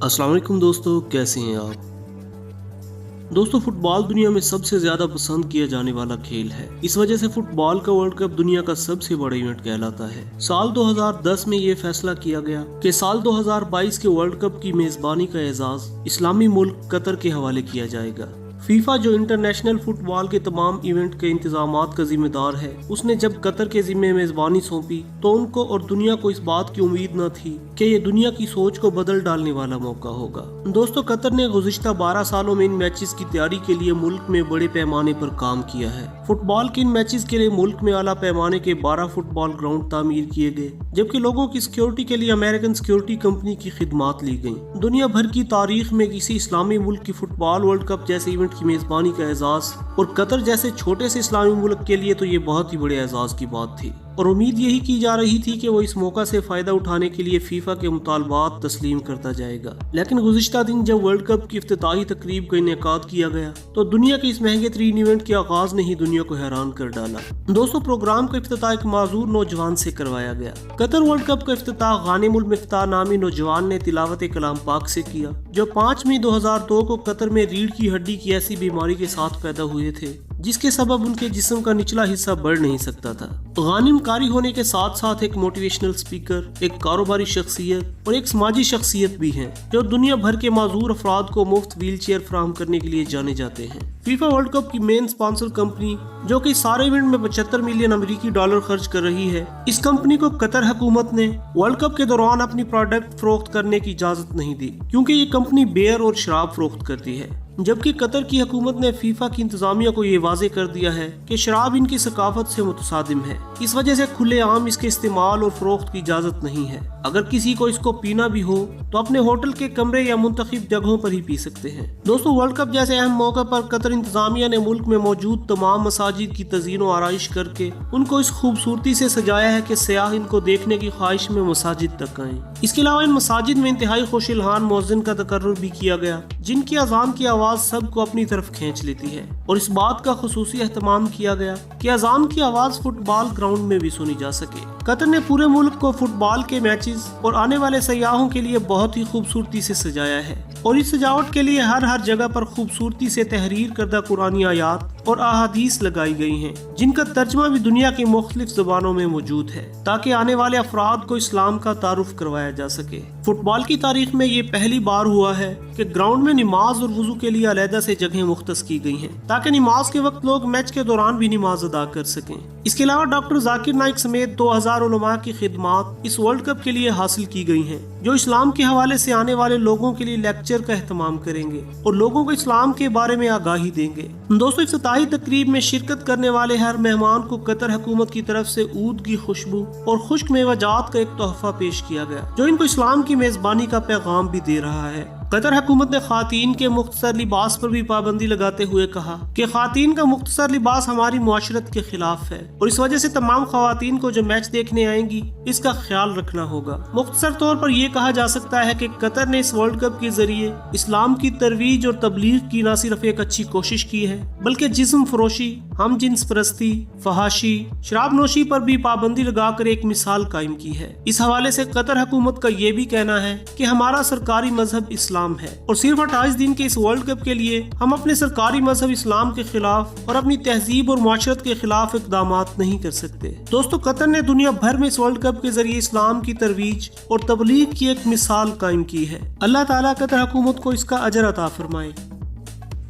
अस्सलाम वालेकुम दोस्तों, कैसे हैं आप। दोस्तों, फुटबॉल दुनिया में सबसे ज्यादा पसंद किया जाने वाला खेल है। इस वजह से फुटबॉल का वर्ल्ड कप दुनिया का सबसे बड़ा इवेंट कहलाता है। साल 2010 में ये फैसला किया गया कि साल 2022 के वर्ल्ड कप की मेजबानी का एजाज इस्लामी मुल्क कतर के हवाले किया जाएगा। फीफा जो इंटरनेशनल फुटबॉल के तमाम इवेंट के इंतजामात का जिम्मेदार है, उसने जब कतर के जिम्मे मेजबानी सौंपी तो उनको और दुनिया को इस बात की उम्मीद न थी कि ये दुनिया की सोच को बदल डालने वाला मौका होगा। दोस्तों, कतर ने गुज़िश्ता 12 सालों में इन मैचेस की तैयारी के लिए मुल्क में बड़े पैमाने पर काम किया है। फुटबॉल के इन मैचेस के लिए मुल्क में आला पैमाने के 12 फुटबॉल ग्राउंड तामीर किए गए, जबकि लोगों की सिक्योरिटी के लिए अमेरिकन सिक्योरिटी कंपनी की खिदमात ली गई। दुनिया भर की तारीख में किसी इस्लामी मुल्क की फुटबॉल वर्ल्ड कप जैसे इवेंट की मेजबानी का एजाज और कतर जैसे छोटे से इस्लामी मुल्क के लिए तो ये बहुत ही बड़े एजाज की बात थी और उम्मीद यही की जा रही थी कि वो इस मौका से फायदा उठाने के लिए फीफा के मुतालबात तस्लीम करता जाएगा। लेकिन गुज़िश्ता दिन जब वर्ल्ड कप की इफ्तिताही तकरीब का इनेकाद किया गया तो दुनिया के इस महंगे तरीन इवेंट के आगाज ने ही दुनिया को हैरान कर डाला। दोस्तों, प्रोग्राम का इफ्तिताह एक माजूर नौजवान से करवाया गया। कतर वर्ल्ड कप का इफ्तिताह गानिमुल मिफ्ताह नामी नौजवान ने तिलावत कलाम पाक से किया, जो 5 मई 2002 को कतर में रीढ़ की हड्डी की ऐसी बीमारी के साथ पैदा हुए थे जिसके सबब उनके जिस्म का निचला हिस्सा बढ़ नहीं सकता था। गानिम कारी होने के साथ साथ एक मोटिवेशनल स्पीकर, एक कारोबारी शख्सियत और एक समाजी शख्सियत भी हैं, जो दुनिया भर के माजूर अफराद को मुफ्त व्हील चेयर फराहम करने के लिए जाने जाते हैं। फीफा वर्ल्ड कप की मेन स्पॉन्सर कंपनी, जो कि सारे इवेंट में 75 मिलियन अमेरिकी डॉलर खर्च कर रही है, इस कंपनी को कतर हुकूमत ने वर्ल्ड कप के दौरान अपनी प्रोडक्ट फरोख्त करने की इजाजत नहीं दी, क्योंकि ये कंपनी बियर और शराब फरोख्त करती है। जबकि कतर की हुकूमत ने फीफा की इंतजामिया को ये वाजे कर दिया है कि शराब इनकी सकाफत से मुतसादिम है, इस वजह से खुलेआम इसके इस्तेमाल और फरोख्त की इजाजत नहीं है। अगर किसी को इसको पीना भी हो तो अपने होटल के कमरे या मुंतखब जगहों पर ही पी सकते हैं। दोस्तों, वर्ल्ड कप जैसे अहम मौके पर कतर इंतजामिया ने मुल्क में मौजूद तमाम मसाजिद की तज़ीन और आराइश करके उनको इस खूबसूरती से सजाया है कि सयाह इनको देखने की ख्वाहिश में मसाजिद तक आएं। इसके अलावा इन मसाजिद में इंतहाई खुशलहान मौज़िन का तकर्रुर भी किया गया, जिनकी अजान की आवाज सबको अपनी तरफ खींच लेती है, और इस बात का खुसूसी एहतमाम किया गया कि अजान की आवाज फुटबॉल ग्राउंड में भी सुनी जा सके। कतर ने पूरे मुल्क को फुटबॉल के मैचेस और आने वाले सयाहों के लिए बहुत ही खूबसूरती से सजाया है, और इस सजावट के लिए हर जगह पर खूबसूरती से तहरीर करदा कुरानी आयात और अहादीस लगाई गई हैं, जिनका तर्जमा भी दुनिया की मुख्तलिफ ज़बानों में मौजूद है, ताकि आने वाले अफराद को इस्लाम का तारुफ करवाया जा सके। फुटबॉल की तारीख में ये पहली बार हुआ है कि ग्राउंड में नमाज और वुजू के लिए अलहदा से जगह मुख्तस की गई हैं, ताकि नमाज के वक्त लोग मैच के दौरान भी नमाज अदा कर सकें। इसके अलावा डॉक्टर जाकिर नाइक समेत 2000 उलमा की खिदमात इस वर्ल्ड कप के लिए हासिल की गई हैं, जो इस्लाम के हवाले से आने वाले लोगों के लिए लेक्चर का एहतमाम करेंगे और लोगों को इस्लाम के बारे में आगाही देंगे। दोस्तों, इफ्तिताही तकरीब में शिरकत करने वाले हर मेहमान को कतर हुकूमत की तरफ से ऊद की खुशबू और खुश्क मेवाजात का एक तोहफा पेश किया गया, जो इनको इस्लाम की मेजबानी का पैगाम भी दे रहा है। कतर हुकूमत ने खातीन के मुख्तसर लिबास पर भी पाबंदी लगाते हुए कहा कि खातीन का मुख्तसर लिबास हमारी मुआशरत के खिलाफ है और इस वजह से तमाम खवातीन को जो मैच देखने आएंगी इसका ख्याल रखना होगा। मुख्तसर तौर पर यह कहा जा सकता है कि कतर ने इस वर्ल्ड कप के जरिए इस्लाम की तरवीज और तबलीग की न सिर्फ एक अच्छी कोशिश की है, बल्कि जिस्म फरोशी, हम जिन्स परस्ती, फहाशी, शराब नोशी पर भी पाबंदी लगाकर एक मिसाल कायम की है। इस हवाले से कतर हुकूमत का ये भी कहना है कि हमारा सरकारी मजहब इस्लाम है और सिर्फ 28 दिन के इस वर्ल्ड कप के लिए हम अपने सरकारी मजहब इस्लाम के खिलाफ और अपनी तहजीब और माशरत के खिलाफ इक़दामात नहीं कर सकते। दोस्तों, कतर ने दुनिया भर में इस वर्ल्ड कप के जरिए इस्लाम की तरवीज और तबलीग की एक मिसाल कायम की है। अल्लाह ताला कतर हुकूमत को इसका अजर अता फरमाए।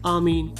आमीन।